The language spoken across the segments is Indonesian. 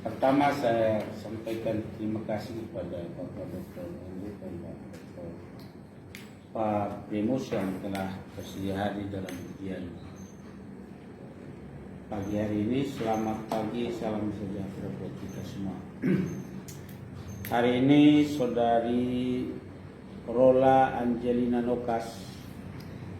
Pertama saya sampaikan terima kasih kepada Bapak Dr. Hendrik dan Pak Primus yang telah bersedia hadir dalam ujian pagi hari ini. Selamat pagi, salam sejahtera buat kita semua. Hari ini saudari Rola Angelina Nokas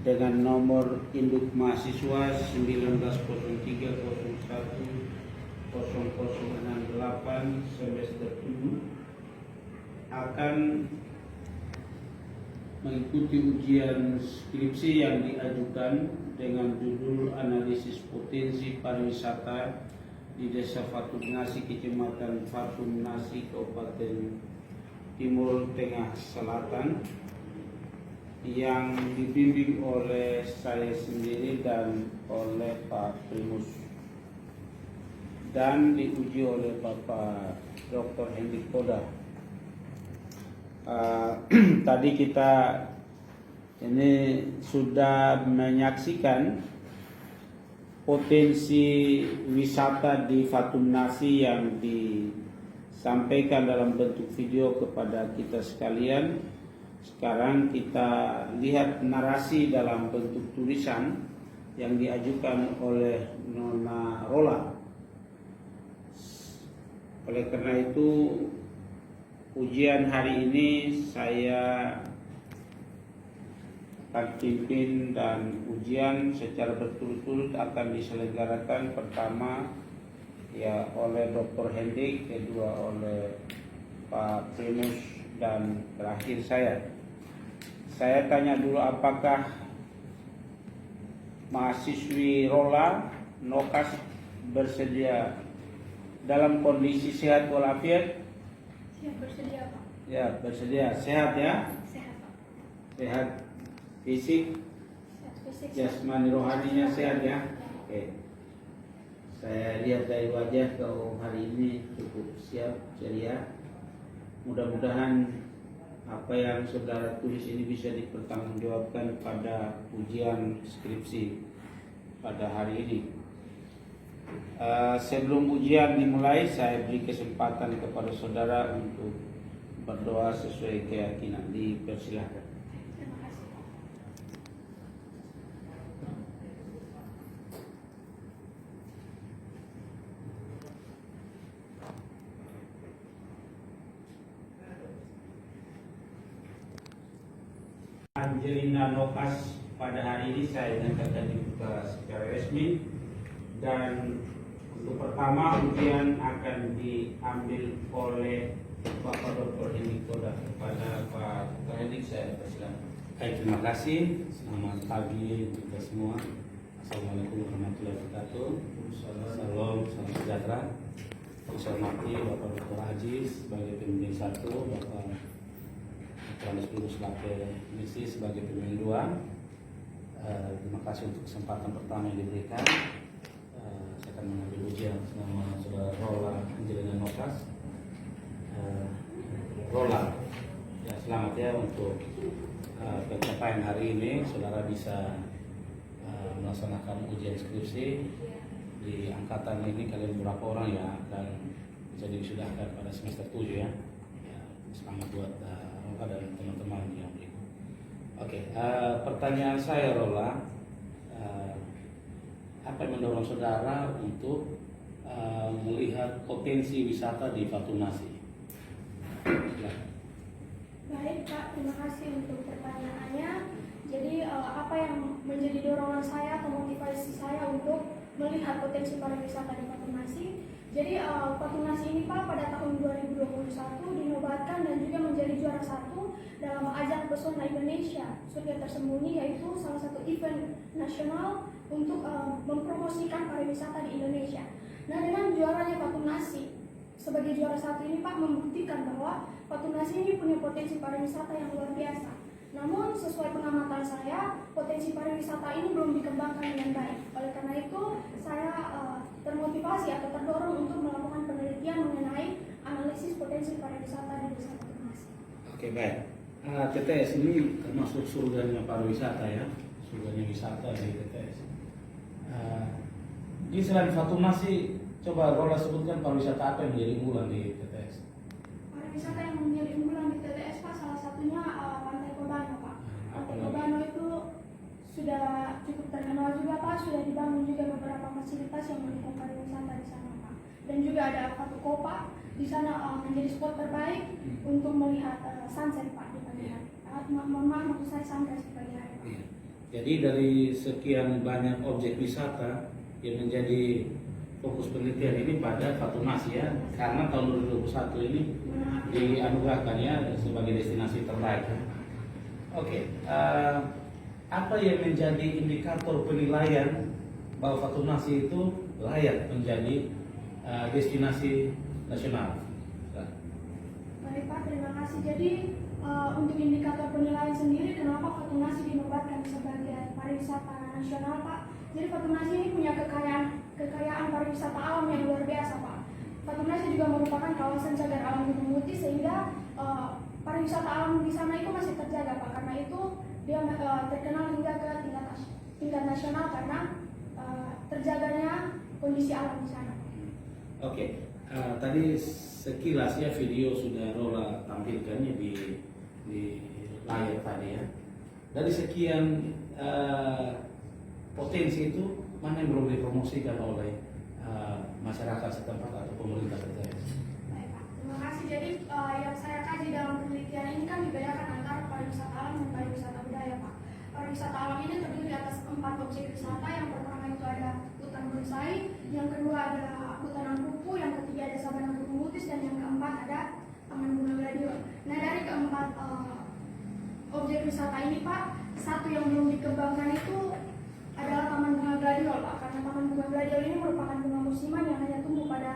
dengan nomor induk mahasiswa 1903010068 semester 7 akan mengikuti ujian skripsi yang diajukan dengan judul analisis potensi pariwisata di Desa Fatumnasi, Kecamatan Fatumnasi, Kabupaten Timur Tengah Selatan, yang dibimbing oleh saya sendiri dan oleh Pak Primus dan diuji oleh Bapak Dr. Hendrik Koda. Tadi kita ini sudah menyaksikan potensi wisata di Fatumnasi yang disampaikan dalam bentuk video kepada kita sekalian. Sekarang kita lihat narasi dalam bentuk tulisan yang diajukan oleh Nona Rola. Oleh karena itu, ujian hari ini saya akan pimpin dan ujian secara berturut-turut akan diselenggarakan pertama ya oleh Dr. Hendrik, kedua oleh Pak Primus, dan terakhir saya. Saya tanya dulu, apakah mahasiswi Rola Nokas bersedia dalam kondisi sehat walafiat? Siap, bersedia Pak. Ya, bersedia. Sehat ya? Sehat Pak. Sehat fisik, Sehat fisik. jasmani rohaninya sehat ya? Oke. Saya lihat dari wajah kau hari ini cukup siap, ceria. Mudah-mudahan apa yang saudara tulis ini bisa dipertanggungjawabkan pada ujian skripsi pada hari ini. Sebelum ujian dimulai, saya beri kesempatan kepada saudara untuk berdoa sesuai keyakinan. Dipersilahkan. Terima kasih Pak. Angelina Nokas pada hari ini saya nyatakan dibuka secara resmi, dan untuk pertama ujian akan diambil oleh Bapak Dr. Hendrik Koda. Kepada Pak Dr. Hendrik saya persilakan. Baik, terima kasih. Selamat pagi kita semua. Assalamualaikum warahmatullahi wabarakatuh. Salam sejahtera. Saya hormati Bapak Dr. Aziz sebagai pembimbing 1, Bapak Dr. Primus Misi sebagai pembimbing 2. Terima kasih untuk kesempatan pertama yang diberikan. Saya akan mengambil ujian nama saudara Rola Angelina Nokas. Rola, ya selamat ya untuk pencapaian hari ini. Saudara bisa melaksanakan ujian skripsi di angkatan ini. Kalian berapa orang ya akan bisa diwisudahkan pada semester 7 ya. Selamat buat Rola dan teman-teman yang berikut. Oke, pertanyaan saya Rola, apa yang mendorong saudara untuk melihat potensi wisata di Fatumnasi? Baik Pak, terima kasih untuk pertanyaannya. Jadi apa yang menjadi dorongan saya atau motivasi saya untuk melihat potensi pariwisata di Fatumnasi? Jadi Fatumnasi ini Pak pada tahun 2021 dinobatkan dan juga menjadi juara 1 dalam ajang Pesona Indonesia Surga Tersembunyi, yaitu salah satu event nasional untuk mempromosikan pariwisata di Indonesia. Nah, dengan juaranya Fatumnasi sebagai juara 1 ini Pak membuktikan bahwa Fatumnasi ini punya potensi pariwisata yang luar biasa. Namun sesuai pengamatan saya, potensi pariwisata ini belum dikembangkan dengan baik. Oleh karena itu, saya termotivasi atau terdorong untuk melakukan penelitian mengenai analisis potensi pariwisata di Desa Fatumnasi. Oke, baik. TTS ini termasuk surganya pariwisata ya, surganya wisata di TTS. Di selain Fatumnasi, Coba Rola sebutkan pariwisata apa yang menjadi unggulan di TTS? Pariwisata yang menjadi unggulan di TTS Pak, salah satunya Pantai Kobano Pak. Pantai Kobano itu sudah cukup terkenal juga Pak, sudah dibangun juga beberapa fasilitas yang mendukung pariwisata di sana Pak. Dan juga ada Fatu Kopa di sana menjadi spot terbaik untuk melihat sunset Pak di pagi hari. Mohon maaf maksud saya sunrise di pagi hari Pak. Jadi dari sekian banyak objek wisata yang menjadi fokus penelitian ini pada Fatunasi ya, karena tahun 2021 ini dianugerahkan ya sebagai destinasi terbaik. Oke, apa yang menjadi indikator penilaian bahwa Fatunasi itu layak menjadi destinasi nasional? Baik Pak, terima kasih. Jadi untuk indikator penilaian sendiri, kenapa Fatunasi dinobatkan sebagai pariwisata nasional Pak? Jadi Fatunasi ini punya kekayaan pariwisata alam yang luar biasa Pak. Fatunasi juga merupakan kawasan cagar alam Gunung Mutiara, sehingga pariwisata alam di sana itu masih terjaga Pak. Karena itu dia terkenal hingga ke tingkat nasional karena terjaganya kondisi alam di sana. Oke, tadi sekilas ya video sudah Rola tampilkannya di layar tadi ya. Dari sekian potensi itu mana yang belum dipromosikan oleh masyarakat setempat atau pemerintah TTS? Baik Pak, terima kasih. Jadi yang saya kaji dalam penelitian ini kan dibedakan antara pariwisata alam dan pariwisata budaya Pak. Pariwisata alam ini terdiri atas 4 objek wisata. Yang pertama itu ada hutan bonsai, yang kedua ada hutan kupu, yang ketiga ada sabana gunung mutis, dan yang keempat ada taman bunga gladiolus. Nah dari keempat objek wisata ini Pak, satu yang belum dikembangkan itu adalah taman bunga gladiolus Pak, karena taman bunga gladiolus ini merupakan bunga musiman yang hanya tumbuh pada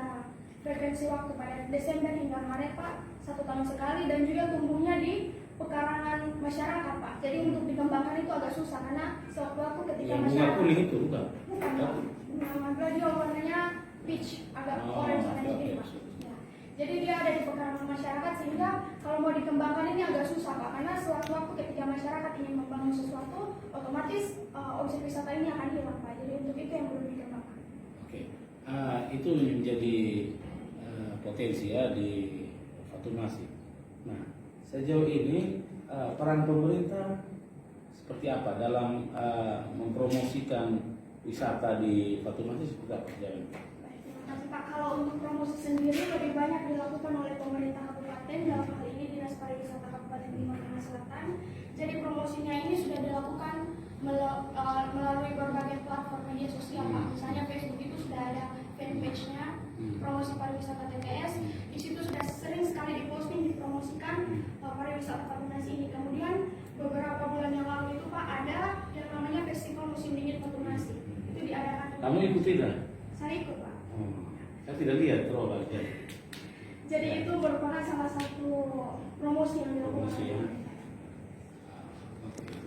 frekuensi waktu pada Desember hingga Maret Pak, 1 tahun sekali, dan juga tumbuhnya di pekarangan masyarakat Pak. Jadi untuk dikembangkan itu agak susah karena sewaktu-waktu ketika Yang bunga masyarakat kuning itu bukan? bukan Pak, bunga gladiolus warnanya peach, agak orange warnanya gitu Pak. Ya. Jadi dia ada di pekarangan masyarakat, sehingga kalau mau dikembangkan ini agak susah Pak, karena sewaktu-waktu ketika masyarakat ingin membangun sesuatu, otomatis objek wisata ini akan hilang Pak. Jadi untuk itu yang belum dikembangkan. Oke, itu menjadi potensi ya di Fatunasi. Nah, sejauh ini peran pemerintah seperti apa dalam mempromosikan wisata di Fatunasi seperti apa? Baik, terima kasih Pak. Kalau untuk promosi sendiri lebih banyak dilakukan oleh pemerintah kabupaten, dalam hal ini Dinas Pariwisata Kabupaten Timur Tengah Selatan. Jadi promosinya ini sudah dilakukan melalui berbagai platform media sosial Pak. Misalnya Facebook itu sudah ada fanpage-nya promosi pariwisata TTS. Di situ sudah sering sekali diposting, dipromosikan pariwisata Fatunasi ini. Kemudian beberapa bulan yang lalu itu Pak ada yang namanya Festival Musim Dingin Fatunasi. Itu diadakan. Kamu ikut tidak? Saya ikut Pak. Saya tidak lihat Rola. Jadi itu merupakan salah satu promosi yang dilakukan. Promosi ya.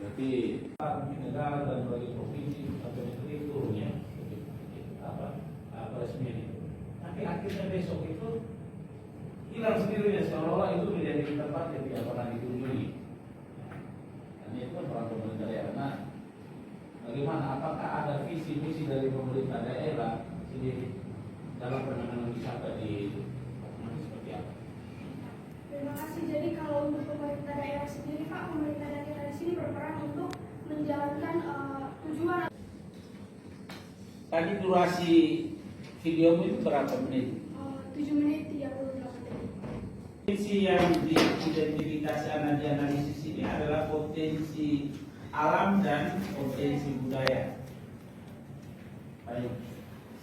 Berarti mungkin negara dan bagi provinsi atau negeri turunnya apa resmi itu. Nanti akhirnya besok itu hilang sendirinya, seolah-olah itu menjadi tempat yang tidak pernah dikunjungi. Dan itu kan peran pemerintah daerah. Nah, bagaimana? Apakah ada visi misi dari pemerintah daerah sendiri dalam penanganan wisata di seperti apa? Terima kasih. Jadi kalau untuk pemerintah daerah sendiri Pak, pemerintah daerah di sini berperan untuk menjalankan tujuan. Tadi durasi videomu itu berapa menit? 7 menit 38 detik. Potensi yang diidentifikasi dianalisis ini adalah potensi alam dan potensi budaya. Baik,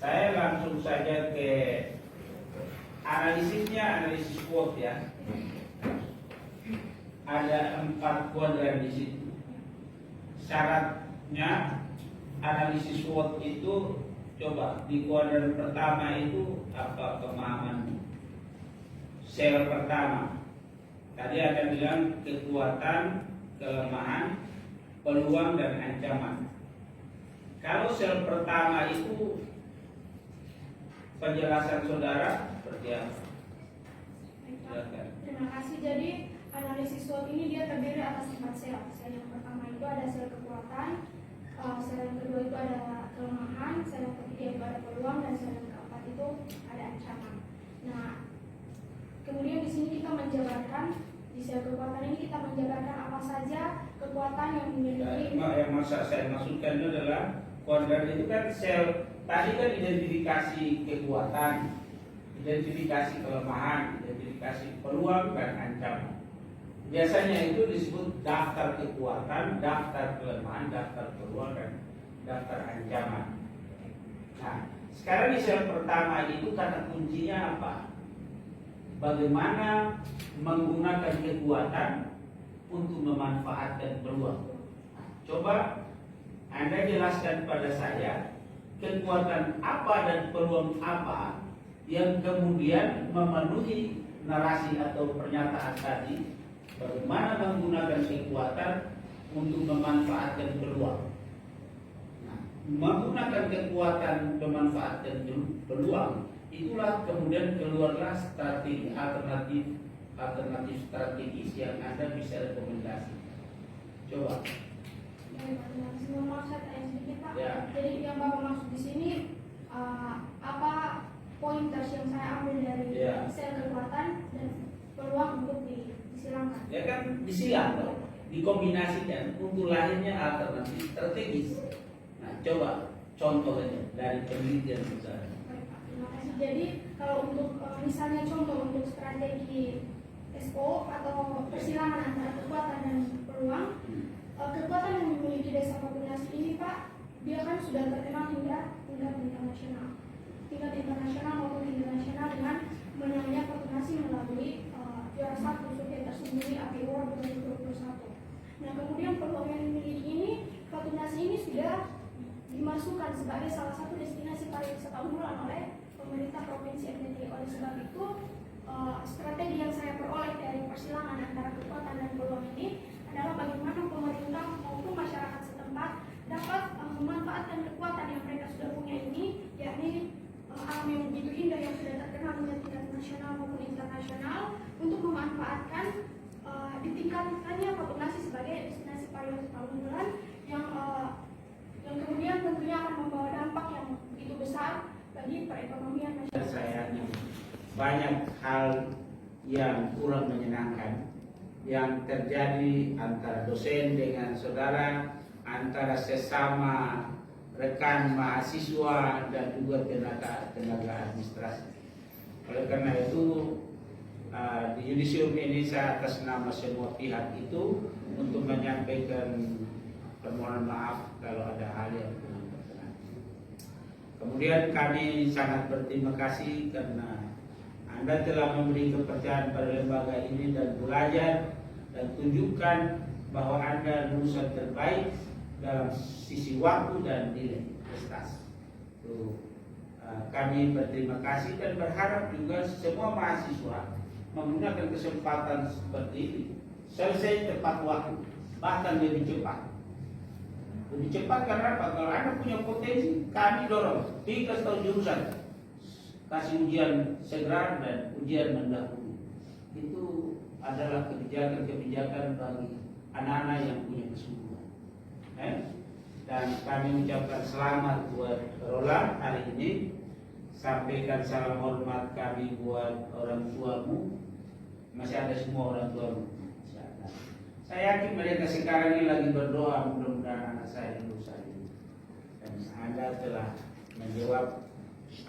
saya langsung saja ke analisisnya, analisis SWOT ya. Ada 4 kuadran di situ. Syaratnya analisis SWOT itu, coba di kuadran pertama itu apa pemahaman sel pertama. Tadi ada bilang kekuatan, kelemahan, peluang dan ancaman. Kalau sel pertama itu penjelasan saudara seperti apa? Silakan. Terima kasih. Jadi analisis SWOT ini dia terdiri atas 4 sel. Sel yang pertama itu ada sel kekuatan, sel yang kedua itu ada kelemahan, sel yang ketiga itu ada peluang, dan sel yang keempat itu ada ancaman. Nah, kemudian di sini kita menjabarkan di sel kekuatan ini kita menjabarkan apa saja kekuatan yang dimiliki. Yang masa saya maksudkan itu adalah kuadran itu kan sel tadi kan identifikasi kekuatan, identifikasi kelemahan, identifikasi peluang dan ancaman. Biasanya itu disebut daftar kekuatan, daftar kelemahan, daftar peluang dan daftar ancaman. Nah, sekarang di sel pertama itu kata kuncinya apa? Bagaimana menggunakan kekuatan untuk memanfaatkan peluang. Nah, coba Anda jelaskan pada saya kekuatan apa dan peluang apa yang kemudian memenuhi narasi atau pernyataan tadi, bagaimana menggunakan kekuatan untuk memanfaatkan peluang. Nah, menggunakan kekuatan memanfaatkan peluang, itulah kemudian keluarlah strategi alternatif strategis yang Anda bisa rekomendasi. Coba. Mau saya tanya sedikit Pak. Ya. Jadi yang Bapak maksud di sini apa pointers yang saya ambil dari sel kekuatan dan peluang untuk disilangkan? Ya kan disilang dong, dikombinasikan untuk lahirnya alternatif strategis. Nah, coba contoh aja dari penelitian misalnya. Baik, Pak. Terima kasih. Jadi kalau untuk misalnya contoh untuk strategi SO atau persilangan antara kekuatan dan peluang, kekuatan yang dimiliki Desa Pakunasi ini Pak, dia kan sudah terkenal hingga tingkat internasional maupun internasional dengan menangnya Pakunasi melalui juara satu survei tersendiri API Award 2021. Nah, kemudian peluang yang dimiliki ini, Pakunasi ini sudah dimasukkan sebagai salah satu destinasi pariwisata unggulan oleh pemerintah Provinsi NTT. Oleh sebab itu, strategi yang saya peroleh dari persilangan antara kekuatan dan peluang ini adalah bagaimana pemerintah maupun masyarakat setempat dapat memanfaatkan kekuatan yang mereka sudah punya ini, yakni alam yang begitu indah yang sudah terkenal di tingkat nasional maupun internasional, untuk memanfaatkan ditingkatkannya Pakunasi sebagai destinasi pariwisata unggulan yang kemudian tentunya akan membawa dampak yang begitu besar bagi perekonomian masyarakat. Saya banyak hal yang kurang menyenangkan yang terjadi antara dosen dengan saudara, antara sesama rekan mahasiswa dan juga tenaga administrasi. Oleh karena itu di Yudisium ini saya atas nama semua pihak itu untuk menyampaikan permohonan maaf kalau ada hal yang kurang berkenan. Kemudian kami sangat berterima kasih karena Anda telah memberi kepercayaan pada lembaga ini dan belajar dan tunjukkan bahwa Anda lulusan terbaik dalam sisi waktu dan nilai prestasi. Kami berterima kasih dan berharap juga semua mahasiswa menggunakan kesempatan seperti ini selesai tepat waktu, bahkan lebih cepat. Lebih cepat karena apa? Kalau Anda punya potensi, kami dorong 3 tahun jurusan, kasih ujian segera dan ujian mendahului. Itu adalah kebijakan-kebijakan bagi anak-anak yang punya kesungguhan. Dan kami ucapkan selamat buat Roland hari ini. Sampaikan salam hormat kami buat orang tuamu. Masih ada semua orang tuamu. Saya yakin mereka sekarang ini lagi berdoa mudah-mudahan anak saya lulus ini. Dan Anda telah menjawab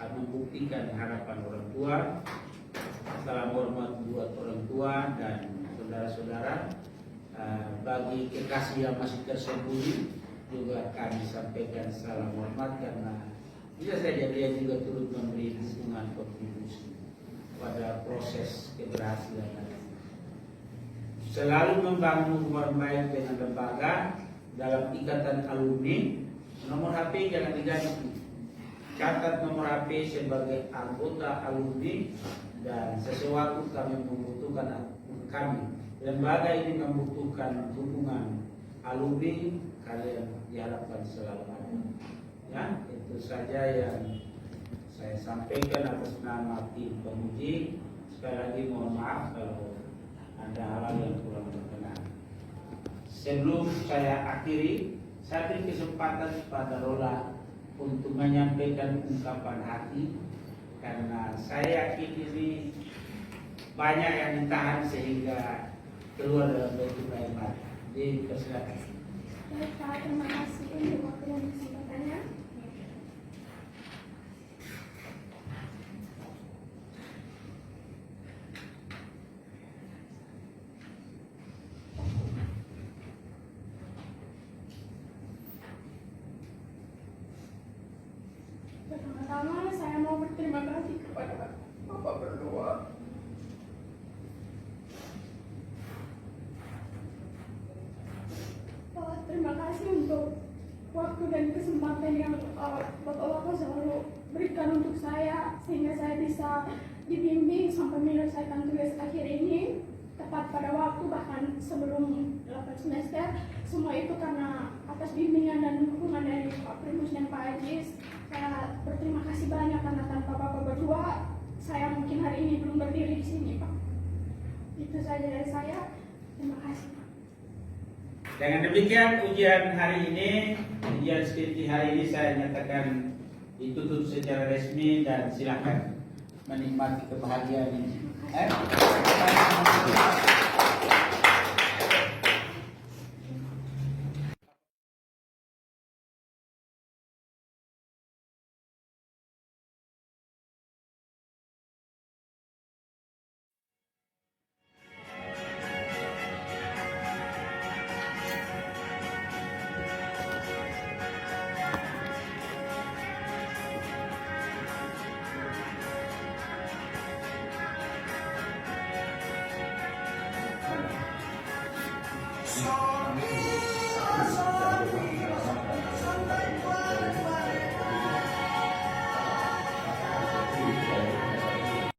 atau membuktikan harapan orang tua. Salam hormat buat orang tua dan saudara-saudara. Bagi kekasih yang masih tersembunyi juga kami sampaikan salam hormat karena bisa saja dia juga turut memberi dukungan kontribusi pada proses keberhasilan. Selalu membangun hubungan baik dengan lembaga dalam ikatan alumni. Nomor HP jangan diganti. Catat nomor HP sebagai anggota alumni dan sesuatu kami membutuhkan lembaga ini membutuhkan dukungan alumni, kalian diharapkan selalu ada. Ya, itu saja yang saya sampaikan atas nama tim penguji. Sekali lagi mohon maaf kalau ada hal yang kurang berkenan. Sebelum saya akhiri, saya beri kesempatan kepada Rola untuk menyampaikan ungkapan hati karena saya yakin ini banyak yang ditahan sehingga keluar dalam bentuk air mata. Dipersilakan. Baik Pak, terima kasih untuk waktu dan kesempatannya. Pertama-tama saya mau berterima kasih kepada Bapak berdua. Terima kasih untuk waktu dan kesempatan yang Bapak-Bapak selalu berikan untuk saya, sehingga saya bisa dibimbing sampai menyelesaikan tugas akhir ini tepat pada waktu, bahkan sebelum 8 semester. Semua itu karena atas bimbingan dan dukungan dari Pak Primus dan Pak Ajis. Saya berterima kasih banyak, karena tanpa Bapak berdua saya mungkin hari ini belum berdiri di sini, Pak. Itu saja dari saya. Terima kasih, Pak. Dengan demikian ujian hari ini, ujian skripsi hari ini saya nyatakan ditutup secara resmi dan silakan menikmati kebahagiaan ini. Sorry.